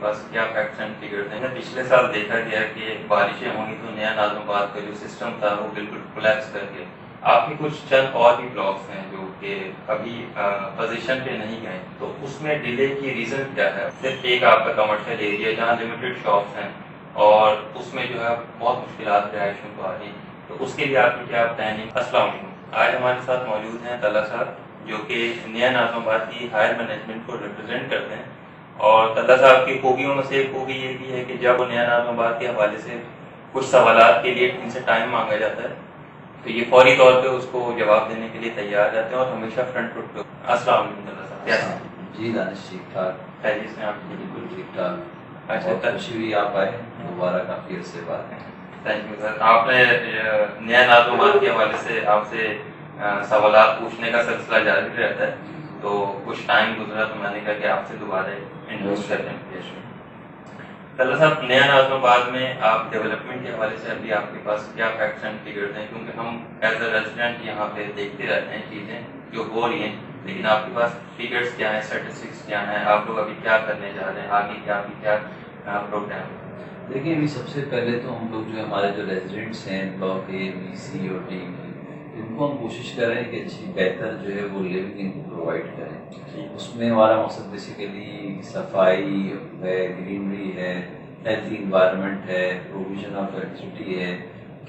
پاس کیا facts and figures ہیں؟ پچھلے سال دیکھا گیا کہ بارشیں ہونی تو نیا نازم آباد کا جو سسٹم تھا وہ بالکل کولیپس کر گیا. آپ کے کچھ چند اور بھی بلاکس ہیں جو کہ ابھی پوزیشن پہ نہیں گئے, تو اس میں ڈیلے کی ریزن کیا ہے؟ صرف ایک آپ کا کمرشل ایریا جہاں لمیٹڈ شاپس ہیں اور اس میں جو ہے بہت مشکلات رہائشوں کو آ رہی, تو اس کے لیے آپ کی کیا پلاننگ؟ السلام علیکم. آج ہمارے ساتھ موجود ہیں طلحہ صاحب جو کہ نیا نازم آباد کی ہائر مینجمنٹ کو ریپرزینٹ کرتے ہیں, اور طلحہ صاحب کی خوبیوں میں سے ایک خوبی یہ بھی ہے کہ جب وہ نیا نازم آباد کے حوالے سے کچھ سوالات کے لیے ان سے ٹائم مانگا جاتا ہے تو یہ فوری طور پہ اس کو جواب دینے کے لیے تیار رہتے ہیں اور ہمیشہ فرنٹ فٹ پہ. السلام علیکم طلحہ صاحب, کیسے ہیں؟ جی دانش ٹھیک ٹھاک, خیریت سے آپ کی؟ بالکل ٹھیک ٹھاک. اچھا, خوشی ہوئی آپ آئے دوبارہ, کافی عرصے بعد. Thank you sir. آپ نے نیا نازم آباد کے حوالے سے آپ سے سوالات پوچھنے کا سلسلہ جاری رہتا ہے, تو کچھ ٹائم گزرا تو میں نے کہا کہ آپ سے دوبارہ انٹروڈیوس کرتے ہیں. طلحہ صاحب, نیا نازم آباد میں آپ ڈیولپمنٹ کے حوالے سے ابھی آپ کے پاس کیا فیکٹس اینڈ فگرز ہیں؟ کیونکہ ہم ایز اے ریزیڈنٹ یہاں پہ دیکھتے رہتے ہیں چیزیں جو ہو رہی ہیں, لیکن آپ کے پاس فگرز کیا ہیں, اسٹیٹسٹکس کیا ہیں, آپ لوگ ابھی کیا کرنے جا رہے ہیں, آگے کیا ابھی کیا پروگرام ہے؟ دیکھیں, ابھی سب سے پہلے تو ہم لوگ جو ہمارے جو ریزیڈنٹس ہیں بلاک اے بی سی اور ڈی, ان کو ہم کوشش کر رہے ہیں کہ اچھی بہتر جو ہے وہ لیونگ ان کو پرووائڈ کریں. اس میں ہمارا مقصد بیسیکلی صفائی ہے, گرینری ہے, ہیلتھی انوائرمنٹ ہے, پروویژن آف الیکٹریسٹی ہے,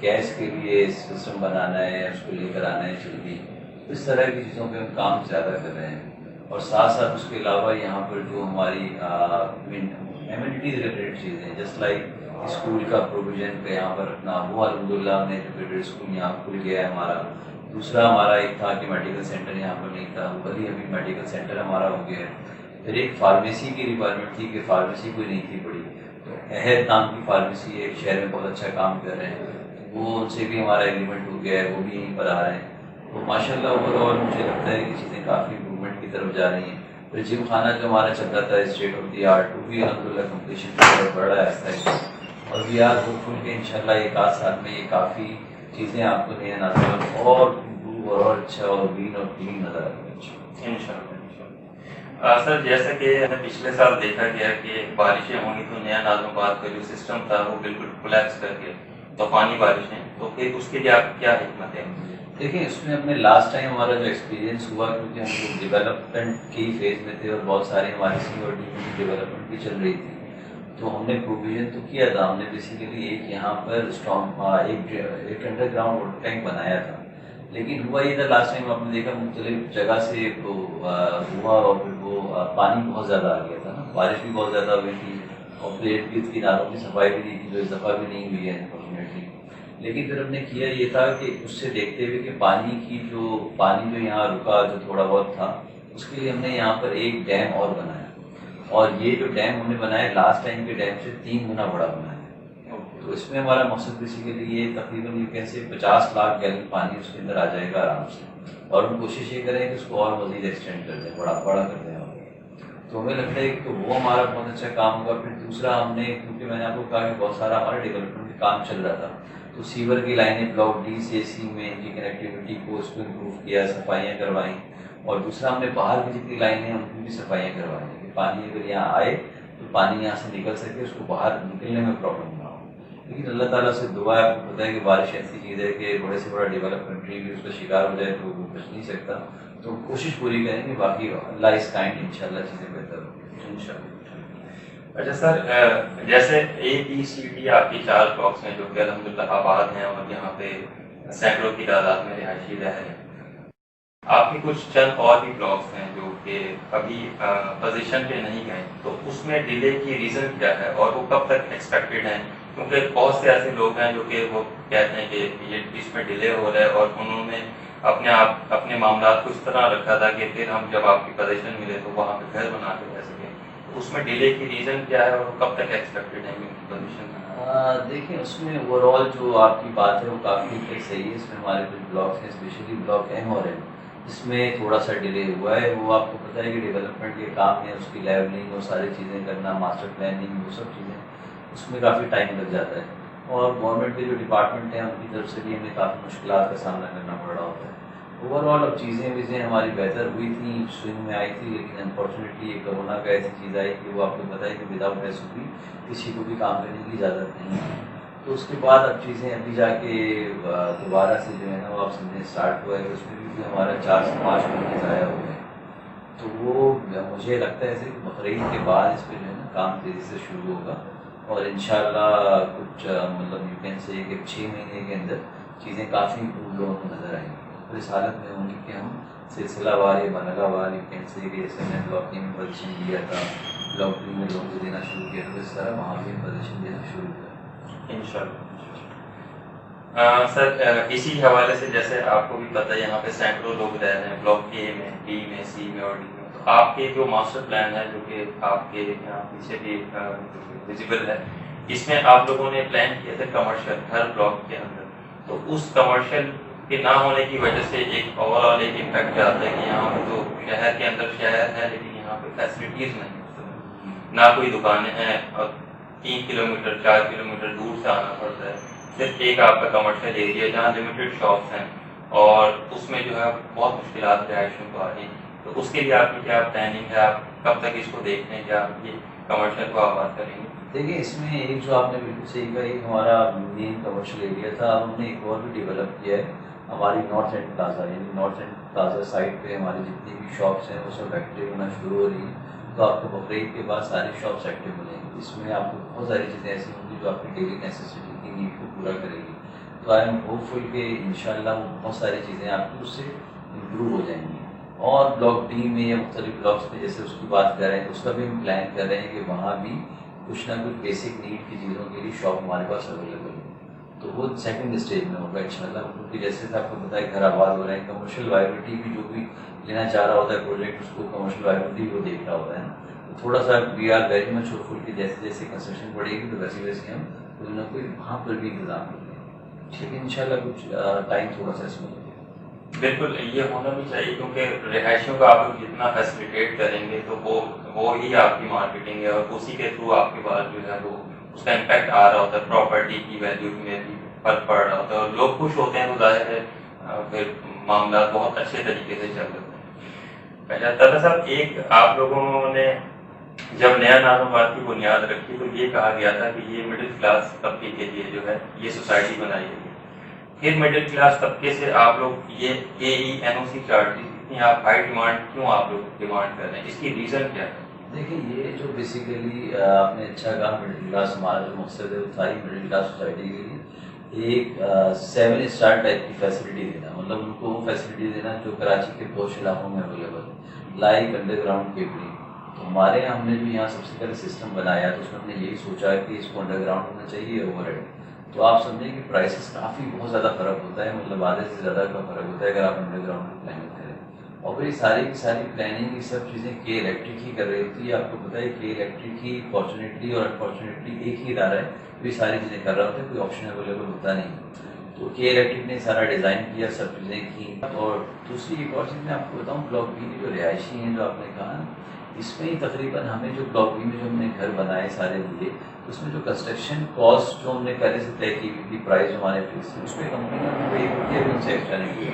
گیس کے لیے سسٹم بنانا ہے, اس کو لے کر آنا ہے جلدی. اس طرح کی چیزوں پہ ہم کام زیادہ کر رہے ہیں. اور ساتھ ساتھ اس کے علاوہ یہاں پر جو ہماری ایمینٹیز ریلیٹڈ چیزیں جسٹ لائک اسکول کا پروویژن پہ یہاں پر رکھنا, وہ الحمدللہ ہم نے ایجوکیٹڈ اسکول یہاں کھل گیا ہے ہمارا. دوسرا ہمارا ایک تھا کہ میڈیکل سینٹر یہاں پر نہیں تھا, وہ ابھی میڈیکل سینٹر ہمارا ہو گیا ہے. پھر ایک فارمیسی کی ریکوائرمنٹ تھی کہ فارمیسی کوئی نہیں تھی بڑی, تو عہد نام کی فارمیسی ایک شہر میں بہت اچھا کام کر رہے ہیں, وہ ان سے بھی ہمارا ایگریمنٹ ہو گیا ہے, وہ بھی یہیں پر آ رہے ہیں. تو ماشاء اللہ اوور آل مجھے لگتا ہے کہ چیزیں کافی امپرومنٹ کی طرف جا رہی ہیں. پھر جم خانہ جو ہمارا چلتا تھا اسٹیٹ آف دی آرٹ, وہ بھی الحمدللہ کمپلیشن کی طرف بڑھ رہا ہے آہستہ آہستہ. اور وی آر ہوپ فل کہ انشاءاللہ ایک آدھ سال میں یہ کافی چیزیں آپ کو نیا نازم اور امپروو اور اچھا اور گرین اور کلین نظر آئے گا انشاءاللہ. سر, جیسا کہ پچھلے سال دیکھا گیا کہ بارشیں ہونی تو نیا نازم آباد کا جو سسٹم تھا وہ بالکل کولیپس کر گیا, طوفانی بارشیں, تو پھر اس کے لیے آپ کیا حکمت ہے؟ دیکھیں, اس میں اپنے لاسٹ ٹائم ہمارا جو ایکسپیرینس ہوا, کیونکہ ہم لوگ ڈیولپمنٹ کی فیز میں تھے اور بہت ساری ہماری سی اور ڈی کی ڈیولپمنٹ بھی چل رہی تھی, تو ہم نے پروویژن تو کیا تھا. ہم نے بیسیکلی ایک یہاں پر اسٹرانگ ایک انڈر گراؤنڈ واٹر ٹینک بنایا تھا, لیکن ہوا یہ تھا لاسٹ ٹائم آپ نے دیکھا مختلف جگہ سے ہوا اور پھر وہ پانی بہت زیادہ آ گیا تھا نا, بارش بھی بہت زیادہ ہوئی تھی, اور پھر ارد گرد کی نالوں کی صفائی بھی نہیں تھی, جو اس دفعہ بھی نہیں ہوئی ہے انفارچونیٹلی. لیکن پھر ہم نے کیا یہ تھا کہ اس سے دیکھتے ہوئے کہ پانی جو یہاں رکا, جو تھوڑا بہت تھا, اس کے لیے ہم نے یہاں پر ایک ڈیم اور بنایا, اور یہ جو ڈیم ہم نے بنایا لاسٹ ٹائم کے ڈیم سے 3 گنا بڑا بنایا. تو اس میں ہمارا مقصد بیسیکلی یہ تقریباً یہ کیسے 50 لاکھ گیلن پانی اس کے اندر آ جائے گا آرام سے, اور ہم کوشش یہ کریں کہ اس کو اور مزید ایکسٹینڈ کر دیں, بڑا کر دیں. تو ہمیں لگتا ہے کہ وہ ہمارا بہت اچھا کام ہوگا. پھر دوسرا ہم نے, کیونکہ میں نے آپ کو کہا کہ بہت سارا ہمارا ڈیولپمنٹ کا کام چل رہا تھا, تو سیور کی لائنیں بلاک ڈی سے سی میں ان کی کنیکٹیوٹی کو اس کو امپروو کیا, صفائیاں کروائیں. اور دوسرا ہم نے باہر کی جتنی لائنیں ہیں ان کی بھی صفائیاں کروائیں کہ پانی اگر یہاں آئے تو پانی یہاں سے نکل سکے, اس کو باہر نکلنے میں پرابلم نہ ہو. لیکن اللہ تعالیٰ سے دعا ہے, آپ کو پتہ ہے کہ بارش ایسی چیز ہے کہ بڑے سے بڑا ڈیولپ کنٹری بھی اس کا شکار ہو جائے تو وہ بچ نہیں سکتا. تو کوشش پوری کریں کہ باقی اللہ از کائنڈ, انشاءاللہ چیزیں بہتر ہوں انشاءاللہ. اچھا سر, جیسے اے بی سی ڈی آپ کی 4 بلاکس ہیں جو کہ الحمدللہ آباد ہیں اور یہاں پہ سینکڑوں کی تعداد میں رہائشی رہ رہے ہیں. آپ کے کچھ چند اور بھی بلاکس ہیں جو کہ ابھی پوزیشن پہ نہیں گئے, تو اس میں ڈیلے کی ریزن کیا ہے اور وہ کب تک ایکسپیکٹڈ ہیں؟ کیونکہ بہت سے ایسے لوگ ہیں جو کہ وہ کہتے ہیں کہ یہ اس میں ڈیلے ہو رہا ہے, اور انہوں نے اپنے معاملات کو اس طرح رکھا تھا کہ پھر ہم جب آپ کی پوزیشن ملے تو وہاں پہ گھر بنا کے رہ سکیں. اس میں ڈیلے کی ریزن کیا ہے اور کب تک ایکسپیکٹڈ ہے پوزیشن؟ دیکھیں, اس میں اوور آل جو آپ کی بات ہے وہ کافی صحیح ہے. اس میں ہمارے کچھ بلاکس ہیں, اسپیشلی بلاک ایم اور ایم, اس میں تھوڑا سا ڈیلے ہوا ہے. وہ آپ کو پتہ ہے کہ ڈیولپمنٹ کے کام ہے, اس کی لیولنگ اور ساری چیزیں کرنا, ماسٹر پلاننگ, وہ سب چیزیں, اس میں کافی ٹائم لگ جاتا ہے. اور گورنمنٹ کے جو ڈپارٹمنٹ ہیں ان کی طرف سے بھی ہمیں کافی مشکلات کا سامنا کرنا پڑ رہا ہوتا ہے. اوور آل اب چیزیں ہماری بہتر ہوئی تھیں، سوئنگ میں آئی تھی، لیکن انفارچونیٹلی یہ کرونا کا ایسی چیز آئی کہ وہ آپ کو پتہ ہے کہ وداؤٹ ایس او پی کسی کو بھی کام کرنے کی اجازت نہیں ہے. تو اس کے بعد اب چیزیں ابھی جا کے دوبارہ سے جو ہے نا وہ آپ سمجھیں اسٹارٹ ہوا ہے. اس میں بھی ہمارا 4 سے 5 مہینے ضائع ہو گئے. تو وہ مجھے لگتا ہے ایسے کہ بقرعید کے بعد اس پہ جو ہے نا کام تیزی سے شروع ہوگا، اور انشاءاللہ کچھ مطلب یو کین سے کہ 6 مہینے کے اندر چیزیں کافی امپروو لوگوں کو نظر آئیں گی. تو اس حالت میں ہوں گی کہ ہم سلسلہ وار یا مرحلہ وار یو کین سے کہ جیسے میں بلاک اے میں پوزیشن دیا تھا، بلاک بی میں لوگوں کو دینا شروع کیا، تو اس طرح وہاں پہ پوزیشن دینا شروع کیا انشاءاللہ. سر اسی حوالے سے جیسے آپ کو بھی پتہ ہے یہاں پہ سینکڑوں لوگ رہ رہے ہیں بلاک اے میں، بی میں، سی میں اور ڈی میں. تو آپ کے جو ماسٹر پلان ہے جو کہ آپ کے یہاں پیچھے بھی ویزیبل ہے، اس میں آپ لوگوں نے پلان کیا تھا کمرشل ہر بلاک کے اندر. تو اس کمرشل کے نہ ہونے کی وجہ سے ایک اوور آل ایک امپیکٹ آتا ہے کہ یہاں پہ تو شہر کے اندر شہر ہے لیکن یہاں پہ فیسلٹیز نہیں، نہ کوئی دکانیں ہیں اور 3 کلومیٹر 4 کلومیٹر دور سے آنا پڑتا ہے. صرف ایک آپ کا کمرشل ایریا جہاں لمیٹڈ شاپس ہیں اور اس میں جو ہے بہت مشکلات رہائشوں کو آ رہی ہیں. تو اس کے لیے آپ کی کیا پلاننگ ہے، آپ کب تک اس کو دیکھ لیں، کیا آپ یہ کمرشل کو آباد کریں گے؟ دیکھیں اس میں ایک جو آپ نے بالکل صحیح کہا، ایک ہمارا مین کمرشل ایریا تھا. اب ہم نے ایک اور بھی ڈیولپ کیا ہے ہماری نارتھ اینڈ پلازا، یعنی نارتھ اینڈ پلازا سائڈ پہ ہماری جتنی بھی شاپس ہیں وہ سب ایکٹیو ہونا شروع ہو رہی ہیں. تو آپ کو بقرعید کے بعد ساری شاپس ایکٹیو ملیں گی. اس میں آپ کو بہت ساری چیزیں ایسی ہوں گی جو آپ کی ڈیلی نیسیسٹی کی نیڈ کو پورا کرے گی. تو آئی ایم ہوپ فل کہ انشاءاللہ وہ بہت ساری چیزیں آپ کی اس سے امپروو ہو جائیں گی. اور بلاک ڈی میں یا مختلف بلاکس میں جیسے اس کی بات کر رہے ہیں، اس کا بھی ہم پلان کر رہے ہیں کہ وہاں بھی کچھ نہ کچھ بیسک نیڈ کی چیزوں کے لیے شاپ ہمارے پاس اویلیبل ہے. تو وہ سیکنڈ اسٹیج میں ہوگا انشاءاللہ، کیونکہ جیسے آپ کو پتہ ہے گھر آباد ہو رہے ہیں، کمرشل وائبلٹی بھی جو بھی لینا چاہ رہا ہوتا ہے پروجیکٹ، اس کو کمرشل وائبلٹی وہ دیکھ رہا ہوتا ہے نا. تو تھوڑا سا we are very much hopeful کہ جیسے جیسے کنسٹرکشن بڑھے گی تو ویسے ویسے ہم کوئی نہ کوئی وہاں پر بھی انتظام کریں گے. ٹھیک ہے، انشاءاللہ کچھ ٹائم تھوڑا سا اس میں لگے. بالکل یہ ہونا بھی چاہیے، کیونکہ رہائشیوں کا آپ جتنا فیسیلیٹیٹ کریں گے تو وہ ہی آپ کی مارکیٹنگ ہے، اور اسی کے تھرو آپ کے پاس جو ہے وہ اس کا امپیکٹ آ رہا ہوتا ہے، پراپرٹی کی ویلیو میں بھی فرق پڑ رہا ہوتا ہے، اور لوگ خوش ہوتے ہیں تو ظاہر ہے پھر معاملات بہت اچھے طریقے سے چل رہے ہیں. دادا صاحب، ایک آپ لوگوں نے جب نیا ناظمات کی بنیاد رکھی تو یہ کہا گیا تھا کہ یہ مڈل کلاس طبقے کے لیے جو ہے یہ سوسائٹی بنائی گئی. پھر مڈل کلاس طبقے سے آپ لوگ یہ AENOC چارٹیز اتنی آپ ہائی ڈیمانڈ کیوں آپ لوگ ڈیمانڈ کر رہے ہیں، اس کی ریزن کیا ہے؟ دیکھیں یہ جو بیسیکلی آپ نے اچھا کہا، مڈل کلاس ہمارا جو مقصد ہے وہ ساری مڈل کلاس سوسائٹی کے لیے ایک 7 اسٹار ٹائپ کی فیسلٹی دینا، مطلب ان کو وہ فیسلٹی دینا جو کراچی کے پوش علاقوں میں اویلیبل ہے، لائک انڈر گراؤنڈ کیبلنگ. تو ہمارے یہاں ہم نے جو یہاں سب سے پہلے سسٹم بنایا تو اس میں ہم نے یہی سوچا کہ اس کو انڈر گراؤنڈ ہونا چاہیے اوور ہیڈ. تو آپ سمجھیں کہ پرائسز کافی بہت زیادہ فرق ہوتا ہے، مطلب آدھے سے زیادہ کا فرق ہوتا ہے اگر آپ انڈر گراؤنڈ کی پلاننگ کریں. اور پھر یہ ساری کی ساری پلاننگ یہ سب چیزیں کے الیکٹرک ہی کر رہی ہوتی ہے. آپ کو پتہ ہے کہ الیکٹرک ہی فارچونیٹلی اور انفارچونیٹلی ایک ہی ادارہ ہے جو یہ ساری چیزیں کر رہا ہوتا ہے، کوئی آپشن اویلیبل ہوتا نہیں. تو کے الیکٹرک نے سارا ڈیزائن کیا، سب چیزیں کی. اور دوسری ایک اور چیز میں آپ کو بتاؤں، بلاک بی کی جو رہائشی ہیں جو آپ نے کہا، اس میں ہی تقریباً ہمیں جو بلاک بی میں جو ہم نے گھر بنائے سارے لیے، اس میں جو کنسٹرکشن کاسٹ جو ہم نے پہلے سے طے کی ہوئی تھی، پرائز ہمارے فکس تھی، اس میں کمپنی نے ہمیں ایک روپیہ بھی ان سے ایکسٹرا نہیں کیا.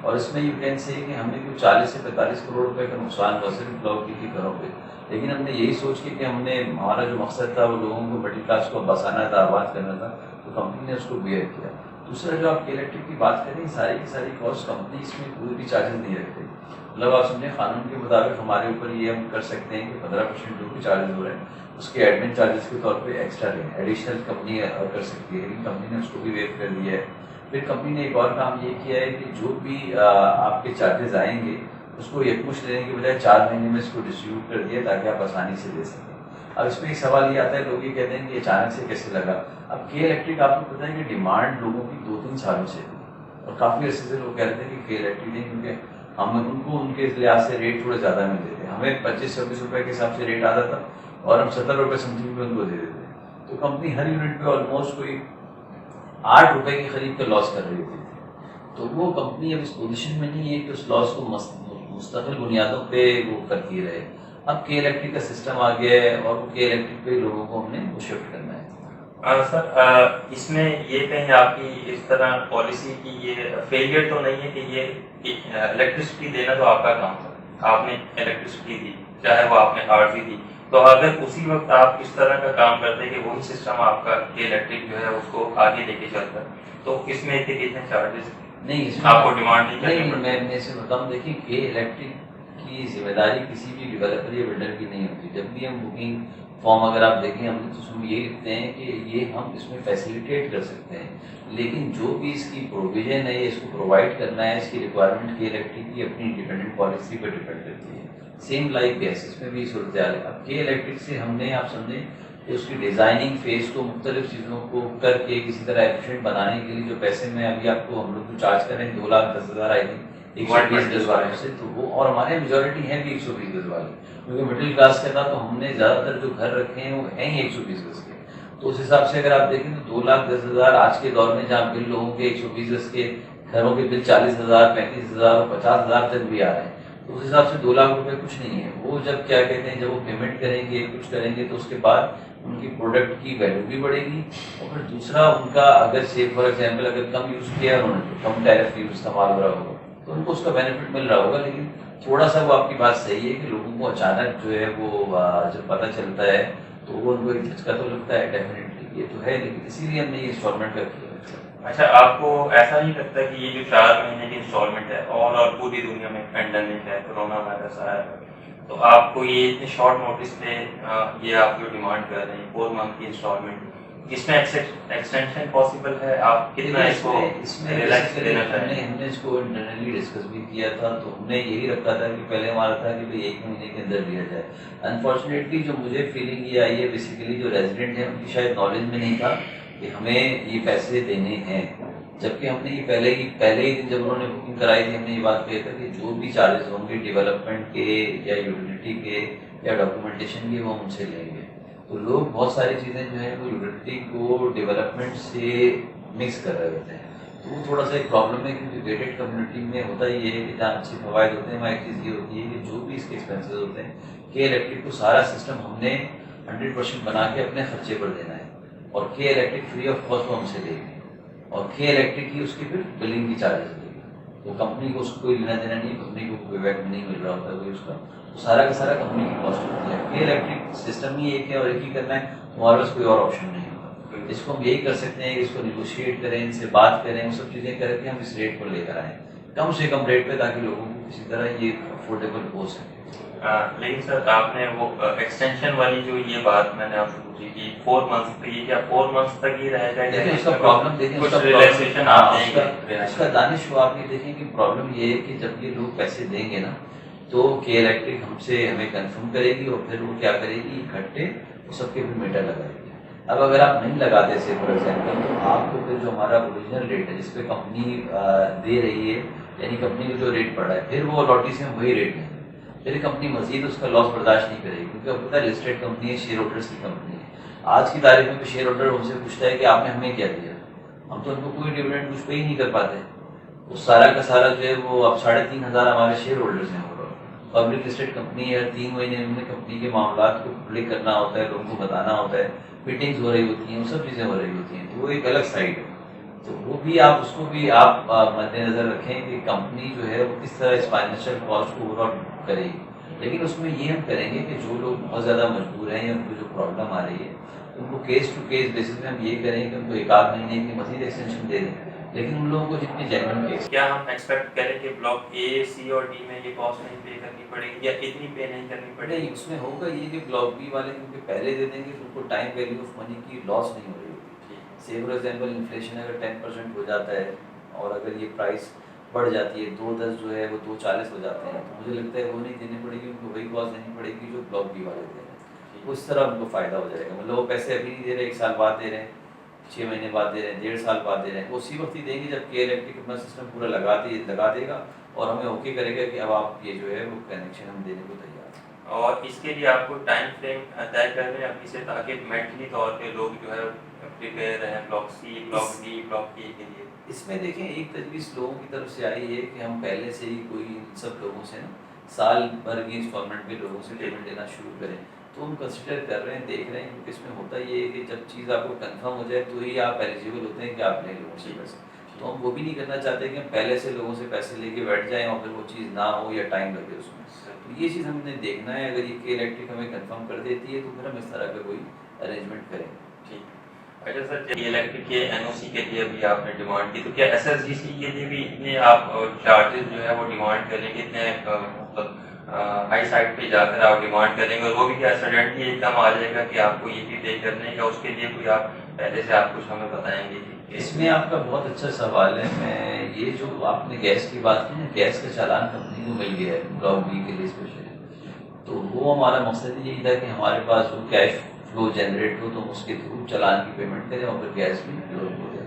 اور اس میں یو کین سے کہ ہمیں کوئی 40 سے 45 کروڑ روپے کا نقصان ہوا صرف بلاک بی کے گھروں پہ. لیکن ہم نے یہی سوچ کے کہ ہمارا جو مقصد تھا وہ لوگوں کو مڈل کلاس کو بسانا تھا، آباد کرنا تھا، تو کمپنی نے اس کو بیئر کیا. دوسرا جو آپ کے الیکٹرک کی بات کریں، ساری کی ساری کاسٹ کمپنی اس میں کوئی بھی چارجز نہیں رکھتے. مطلب آپ سمجھیں قانون کے مطابق ہمارے اوپر یہ ہم کر سکتے ہیں کہ 15% جو بھی چارجز ہو رہے ہیں اس کے ایڈمن چارجز کے طور پہ ایکسٹرا لیں، ایڈیشنل کمپنی کر سکتی ہے، لیکن کمپنی نے اس کو بھی ویو کر دیا ہے. پھر کمپنی نے ایک اور کام یہ کیا ہے کہ جو بھی آپ کے چارجز آئیں گے اس کو یکمشت لینے کے بجائے 4 مہینے میں اس کو ڈسٹریبیوٹ کر دیا تاکہ آپ آسانی سے دے سکیں. اب اس میں ایک سوال یہ آتا ہے، لوگ یہ کہتے ہیں کہ اچانک سے کیسے لگا. اب کے الیکٹرک آپ کو پتہ ہے کہ ڈیمانڈ لوگوں کی 2-3 سالوں سے تھی، اور کافی عرصے سے لوگ کہتے ہیں کہ کے الیکٹرک نہیں، کیونکہ ہم ان کو ان کے لحاظ سے ریٹ تھوڑے زیادہ ملتے تھے. ہمیں 25-26 روپے کے حساب سے ریٹ آتا تھا اور ہم 70 روپے سم تھنگ پہ ان کو دے دیتے. تو کمپنی ہر یونٹ پہ آلموسٹ کوئی 8 روپے کے قریب کا لاس کر رہی تھی. تو وہ کمپنی اب اس پوزیشن میں نہیں ہے کہ اس لاس کو مستقل بنیادوں پہ وہ کرتی رہے. اب کے الیکٹرک کا سسٹم آ گیا ہے اور وہ کے الیکٹرک پہ لوگوں کو ہم نے وہ شفٹ کرنا ہے. سر اس میں یہ کہیں آپ کی اس طرح پالیسی کی یہ فیلئر تو نہیں ہے کہ یہ الیکٹریسٹی دینا تو آپ کا کام تھا، آپ نے الیکٹریسٹی دی، چاہے وہ آپ نے عارضی دی، تو اگر اسی وقت آپ اس طرح کا کام کرتے کہ وہی سسٹم آپ کا کہ الیکٹرک جو ہے اس کو آگے لے کے چلتا، تو اس میں کتنے چارجز نہیں اس آپ کو ڈیمانڈ نہیں کرنی نہیں پڑتی؟ میں اسے بتاؤں، دیکھیں کہ الیکٹرک کی ذمہ داری کسی بھی ڈیولپر یا بلڈر کی نہیں ہوتی. جب بھی ہم بکنگ فارم اگر آپ دیکھیں ہم تو اس میں یہ لکھتے ہیں کہ یہ ہم اس میں فیسیلیٹیٹ کر سکتے ہیں، لیکن جو بھی اس کی پروویژن ہے اس کو پرووائڈ کرنا ہے، اس کی ریکوائرمنٹ کی الیکٹرک کی اپنی انڈیپینڈنٹ پالیسی پر ڈیپینڈ کرتی ہے. سیم لائک گیس اس میں بھی صورتحال ہے. اب کے الیکٹرک سے ہم نے آپ سمجھیں کہ اس کی ڈیزائننگ فیز کو مختلف چیزوں کو کر کے کسی طرح ایفیشینٹ بنانے کے لیے جو پیسے میں ابھی آپ کو ہم لوگ جو چارج کر رہے ہیں 2,10,000 آئی تھی 120 گز والوں سے، تو وہ اور ہمارے میجورٹی ہیں بھی 120 گز والے، کیونکہ مڈل کلاس کا تھا تو ہم نے زیادہ تر جو گھر رکھے ہیں وہ ہیں ہی 120 گز کے. تو اس حساب سے اگر آپ دیکھیں تو 2,10,000 آج کے دور میں جہاں بل لوگوں کے 120 گز کے گھروں کے بل 40,000 35,000 اور 50,000 تک بھی آ رہے ہیں، تو اس حساب سے 2 لاکھ روپے کچھ نہیں ہے. وہ جب کیا کہتے ہیں جب وہ پیمنٹ کریں گے کچھ کریں گے تو اس کے بعد ان کی پروڈکٹ کی ویلیو بھی بڑھے گی، اور پھر دوسرا ان کا اگر سے فار ایگزامپل اگر کم یوز کیا انہوں نے تو کم ٹیرف یوز استعمال ہو رہا ہوگا تو ان کو اس کا بینیفٹ مل رہا ہوگا. لیکن تھوڑا سا وہ آپ کی بات صحیح ہے کہ لوگوں کو اچانک جو ہے وہ جب پتہ چلتا ہے تو وہ ان کو ایک جھٹکا تو لگتا ہے، ڈیفینیٹلی یہ تو ہے، لیکن اسی لیے ہم نے یہ انسٹالمنٹ کا کیا. اچھا، آپ کو ایسا نہیں لگتا کہ یہ جو 4 مہینے کی انسٹالمنٹ ہے اور پوری دنیا میں پینڈیمک ہے، کرونا وائرس آیا ہے، تو آپ کو یہ اتنے شارٹ نوٹس پہ یہ آپ جو ڈیمانڈ کر رہے ہیں 4 منتھ کی انسٹالمنٹ، اس میں ایکسٹینشن پاسبل ہے؟ آپ کتنا اس کو ریلیکس دینا چاہیں گے؟ ہم نے اس کو انٹرنلی ڈسکس بھی کیا تھا، تو ہم نے یہی رکھا تھا کہ پہلے ہمارا تھا کہ 1 مہینے کے اندر دیا جائے. انفارچونیٹلی جو مجھے فیلنگ یہ آئی ہے بیسیکلی جو ریزیڈنٹ ہیں ان کی شاید نالج میں نہیں تھا کہ ہمیں یہ پیسے دینے ہیں، جبکہ ہم نے یہ پہلے ہی دن جب انہوں نے بکنگ کرائی تھی ہم نے یہ بات کہی تھا کہ جو بھی چارجز ہوں گے ڈیولپمنٹ کے یا یوٹیلیٹی کے یا ڈاکومنٹیشن کے وہ ہم سے لیں گے. تو لوگ بہت ساری چیزیں جو ہیں وہ یوٹیلیٹی کو ڈیولپمنٹ سے مکس کر رہے ہوتے ہیں، تو وہ تھوڑا سا ایک پرابلم ہے. کیونکہ گیٹڈ کمیونٹی میں ہوتا یہ ہے کہ جہاں اچھے فوائد ہوتے ہیں وہاں ایک چیز یہ ہوتی ہے کہ جو بھی اس کے ایکسپینسز ہوتے ہیں کے الیکٹرک کو سارا سسٹم ہم نے 100% بنا کے اپنے خرچے پر دینا ہے، اور کے الیکٹرک فری آف کاسٹ ہم سے لے گی، اور کے الیکٹرک ہی اس کی پھر بلنگ کی چارجز لے گی. تو کمپنی کو اس کو کوئی لینا دینا نہیں، کمپنی کو کوئی بیک نہیں مل رہا ہوتا کوئی اس کا، تو سارا کا سارا کمپنی کی کاسٹ ہوتی ہے. کے الیکٹرک سسٹم ہی ایک ہے اور ایک ہی کرنا ہے، ہمارے پاس کوئی اور آپشن نہیں ہوگا. اس کو ہم یہی کر سکتے ہیں کہ اس کو نیگوشیٹ کریں، ان سے بات کریں، وہ سب چیزیں کر کے ہم اس ریٹ پر لے کر آئیں کم سے کم ریٹ پہ، تاکہ لوگوں کو کسی طرح یہ افورڈیبل ہو سکے. لیکن سر آپ نے وہ ایکسٹینشن والی جو یہ بات میں نے آپ سے پوچھی کہ 4 منتھ پہ یہ کیا 4 منتھ تک ہی رہے گا؟ دیکھیں اس کا پرابلم دیکھیں کچھ ریلیکسیشن آپ دیں گے؟ اس کا دانش ہوا آپ یہ دیکھیں کہ پرابلم یہ ہے کہ جب یہ لوگ پیسے دیں گے نا تو کے الیکٹرک ہمیں کنفرم کرے گی، اور پھر وہ کیا کرے گی اکٹھے وہ سب کے پھر میٹر لگائے گی. اب اگر آپ نہیں لگاتے سے فار ایگزامپل تو آپ کو پھر جو ہمارا اوریجنل ریٹ ہے جس پہ کمپنی دے رہی ہے، یعنی کمپنی کو جو ریٹ پڑ رہا ہے، پھر وہ الاٹی سے ہم وہی ریٹ لیں گے، پھر کمپنی مزید اس کا لاس برداشت نہیں کرے گی. کیونکہ اب پتہ ہے لسٹڈ کمپنی ہے، شیئر ہولڈرس کی کمپنی ہے. آج کی تاریخ میں شیئر ہولڈر ہم سے پوچھتا ہے کہ آپ نے ہمیں کیا دیا، ہم تو ان کو کوئی ڈیویڈنڈ کچھ پے ہی نہیں کر پاتے. وہ سارا کا سارا جو ہے وہ اب 3,500 ہمارے شیئر ہولڈرس ہیں. پبلک لسٹڈ کمپنی ہے، 3 مہینے میں کمپنی کے معاملات کو پبلک کرنا ہوتا ہے، لوگوں کو بتانا ہوتا ہے، میٹنگز ہو رہی ہوتی ہیں، وہ سب چیزیں ہو رہی ہوتی ہیں. تو وہ ایک الگ سائڈ ہے. تو وہ بھی آپ اس کو بھی آپ مد نظر رکھیں کہ کمپنی جو ہے وہ کس طرح اس فائنینشیل کاسٹ کو اوور آل کرے گی. لیکن اس میں یہ ہم کریں گے کہ جو لوگ بہت زیادہ مجبور ہیں یا ان کو جو پرابلم آ رہی ہے ان کو کیس ٹو کیس بیسس پہ ہم یہ کریں کہ ان کو 1-8 مہینے کی مزید ایکسٹینشن دے دیں. لیکن ان لوگوں کو جتنی جینوئن کیس، کیا ہم ایکسپیکٹ کریں کہ بلاک اے، سی اور ڈی میں یہ کاسٹ نہیں پے کرنی پڑے گی یا اتنی پے نہیں کرنی پڑے گی؟ اس میں ہوگا یہ کہ بلاک بی والے کیونکہ پہلے دے دیں گے تو ان کو ٹائم ویلیو آف منی کی لاس نہیں ہو رہی ہوگی. سی فار ایگزامپل انفلیشن اگر 10% ہو جاتا ہے اور اگر یہ پرائس بڑھ جاتی ہے 2.10 جو ہے وہ 2.40 ہو جاتے ہیں، تو مجھے لگتا ہے وہ نہیں دینی پڑے گی، ان کو وہی کاسٹ دینی پڑے گی جو بلاک بی والے دے رہے ہیں. اس طرح ان کو فائدہ ہو جائے گا. مطلب وہ پیسے ابھی نہیں دے رہے، 1 سال بعد دے رہے ہیں، 6 مہینے بعد دے رہے ہیں، 1.5 سال بعد دے رہے ہیں. وہ اسی وقت ہی دیں گے جب کے الیکٹرک اپنا سسٹم پورا لگا دے گا اور ہمیں اوکے کرے گا کہ اب آپ یہ جو ہے وہ کنیکشن ہم دینے کو تیار ہیں. اور اس کے لیے آپ کو ٹائم فریم طے کر رہے ہیں ابھی سے، تاکہ مینٹلی طور پہ لوگ جو ہے پریپیئر رہیں بلاک سی، بلاک ڈی، بلاک اے کے لیے. اس میں دیکھیں ایک تجویز لوگوں کی طرف سے آئی ہے کہ ہم پہلے سے ہی کوئی ان سب لوگوں سے نا سال بھر کی انسٹالمنٹ پہ لوگوں سے پیمنٹ دینا شروع کریں. تو ہم کنسیڈر کر رہے ہیں، دیکھ رہے ہیں، کیونکہ اس میں ہوتا یہ ہے کہ جب چیز آپ کو کنفرم ہو جائے تو ہی آپ ایلیجیبل ہوتے ہیں کہ آپ لے لوگوں سے پیسے. تو ہم وہ بھی نہیں کرنا چاہتے کہ ہم پہلے سے لوگوں سے پیسے لے کے بیٹھ جائیں اور پھر وہ چیز نہ ہو یا ٹائم لگے اس میں. تو یہ چیز ہم نے دیکھنا ہے. اگر یہ کہ الیکٹرک ہمیں کنفرم کر دیتی ہے تو پھر ہم اس طرح کا کوئی ارینجمنٹ کریں گے. ٹھیک. اچھا سر, یہ الیکٹرک کے این او سی کے لیے بھی آپ نے ڈیمانڈ کی, تو کیا ایس ایس ڈی سی کے لیے بھی اتنے آپ چارجز جو ہے وہ ڈیمانڈ کریں گے, اتنے مطلب ہائی سائڈ پہ جا کر آپ ڈیمانڈ کریں گے, اور وہ بھی کیا سڈنلی ایک دم آ جائے گا کہ آپ کو یہ بھی پے کرنا ہے, یا اس کے لیے کوئی آپ پہلے سے آپ کچھ ہمیں بتائیں گے؟ اس میں آپ کا بہت اچھا سوال ہے. میں یہ جو آپ نے گیس کی بات کی نا, گیس کا چالان کمپنی کو مل گیا ہے بلاک بی کے لیے اسپیشلی. تو وہ ہمارا مقصد یہی تھا کہ ہمارے پاس جو کیش فلو جنریٹ ہو تو ہم اس کے تھرو چالان کی پیمنٹ کریں اور پھر گیس بھی فلو ہو جائے.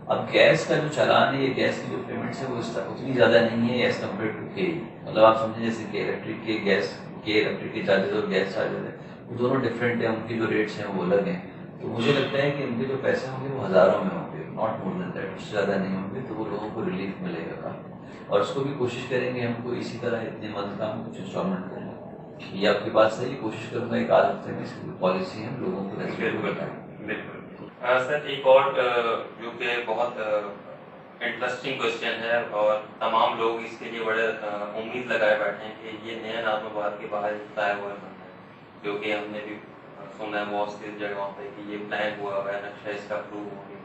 اب گیس کا جو چالان ہے, یہ گیس کی جو پیمنٹس ہے وہ اتنی زیادہ نہیں ہے ایز کمپیئر ٹو کے. مطلب آپ سمجھیں جیسے کہ الیکٹرک کے گیس کے الیکٹرک کے چارجز اور گیس چارجز ہیں, وہ دونوں ڈفرینٹ ہیں, ان کی جو ریٹس ہیں وہ الگ ہیں. تو مجھے لگتا ہے کہ ان کے جو پیسے ہوں گے وہ ہزاروں میں ہوں گے, ناٹ مور دین دیٹ, اس سے زیادہ نہیں ہوں گے. تو وہ لوگوں کو ریلیف ملے گا کافی, اور اس کو بھی کوشش کریں گے ہم کو اسی طرح اتنے منتھ کا ہم کچھ انسٹالمنٹ کریں. یہ آپ کی بات صحیح, کوشش کروں گا ایک آدھ ہفتے میں اس کی پالیسی ہم لوگوں کو بتائیں. بالکل سر, ایک اور جو کہ بہت انٹرسٹنگ کوشچن ہے اور تمام لوگ اس کے لیے بڑے امید لگائے بیٹھے ہیں کہ یہ نیا نظام آباد کے باہر فلائی اوور بننا ہے, جو کہ ہم نے بھی سنا ہے بہت سی جگہوں پہ کہ یہ پلان ہوا ہوا ہے, نقشہ اس کا اپروو ہو گیا.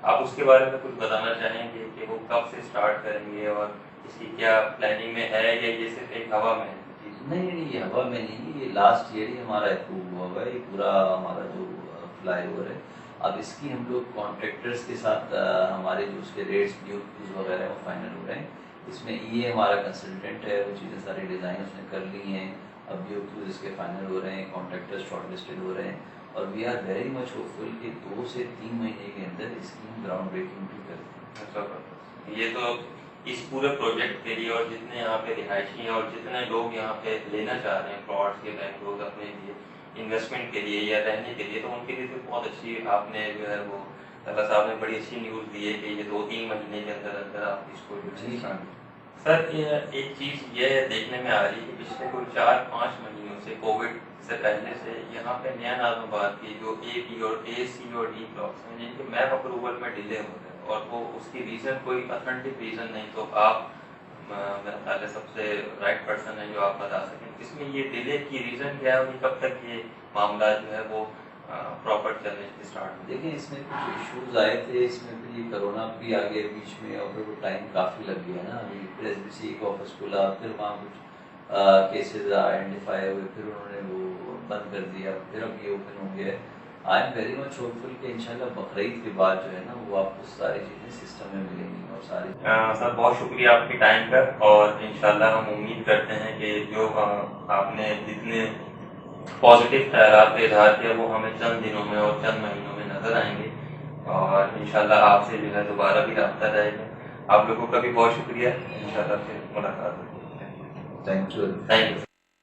آپ اس کے بارے میں کچھ بتانا چاہیں گے کہ وہ کب سے اسٹارٹ کریں گے اور اس کی کیا پلاننگ میں ہے, یا یہ صرف ایک ہوا میں ہے؟ نہیں, یہ ہوا میں نہیں, یہ لاسٹ ایئر ہی ہمارا اپروو ہوا ہوا ہے یہ پورا ہمارا جو فلائی اوور ہے. اب اس کی ہم لوگ کانٹریکٹرس کے ساتھ ہمارے جو اس کے ریٹس ڈیوز وغیرہ ہیں وہ فائنل ہو رہے ہیں. اس میں ای ہمارا کنسلٹنٹ ہے, وہ چیزیں ساری ڈیزائن اس نے کر لی ہیں. اب ڈیوز اس کے فائنل ہو رہے ہیں, کانٹریکٹر شارٹ لسٹڈ ہو رہے ہیں, اور we are very much hopeful کہ 2 سے 3 مہینے کے اندر اس کی ہم گراؤنڈ بریکنگ بھی کرتے ہیں. یہ تو اس پورے پروجیکٹ کے لیے, اور جتنے یہاں پہ رہائشی ہیں اور جتنے لوگ یہاں پہ لینا چاہ رہے ہیں پلاٹس کے بینک لوگ اپنے لیے انویسٹمنٹ کے لیے یا رہنے کے لیے, تو ان کے لیے تو بہت اچھی آپ نے جو ہے وہ اللہ صاحب نے بڑی اچھی نیوز دی ہے کہ یہ 2-3 مہینے کے اندر اندر آپ اس کو. سر, ایک چیز یہ دیکھنے میں آ رہی ہے کہ پچھلے کوئی 4-5 مہینوں سے کووڈ سے پہلے سے یہاں پہ نیا نظام آباد کی جو اے بی اور اے سی اور ڈی بلاکس ہیں جن کے میپ اپروول میں ڈیلے ہو رہے ہیں, اور وہ اس کی ریزن کوئی اتھینٹک ریزن نہیں. تو آپ میرا خیال ہے سب سے رائٹ پرسن ہے جو آپ بتا سکیں اس میں یہ ڈیلے کی ریزن کیا ہے, اور کب تک یہ معاملہ جو ہے وہ پراپر چلنے کے اسٹارٹ. دیکھیں, اس میں کچھ ایشوز آئے تھے, اس میں پھر یہ کرونا بھی آ گیا بیچ میں, اور پھر وہ ٹائم کافی لگ گیا نا. ابھی پھر ایس بی سی کا آفس کھلا, پھر وہاں کچھ کیسز آئیڈینٹیفائی ہوئے, پھر انہوں نے وہ بند کر دیا, پھر اب یہ اوپن ہو گیا ہے. I am very much hopeful کہ انشاءاللہ بقرعید کے بعد جو ہے نا وہ آپ کو ساری چیزیں سسٹم میں ملیں گی. اور ساری سر, بہت شکریہ آپ کے ٹائم کا, اور انشاءاللہ ہم امید کرتے ہیں کہ جو آپ نے جتنے پازیٹیو خیالات کا اظہار کیا وہ ہمیں چند دنوں میں اور چند مہینوں میں نظر آئیں گے, اور انشاءاللہ آپ سے جو ہے دوبارہ بھی رابطہ رہے گا. آپ لوگوں کا بھی بہت شکریہ, انشاءاللہ پھر ملاقات ہوگی. Thank you. Thank you.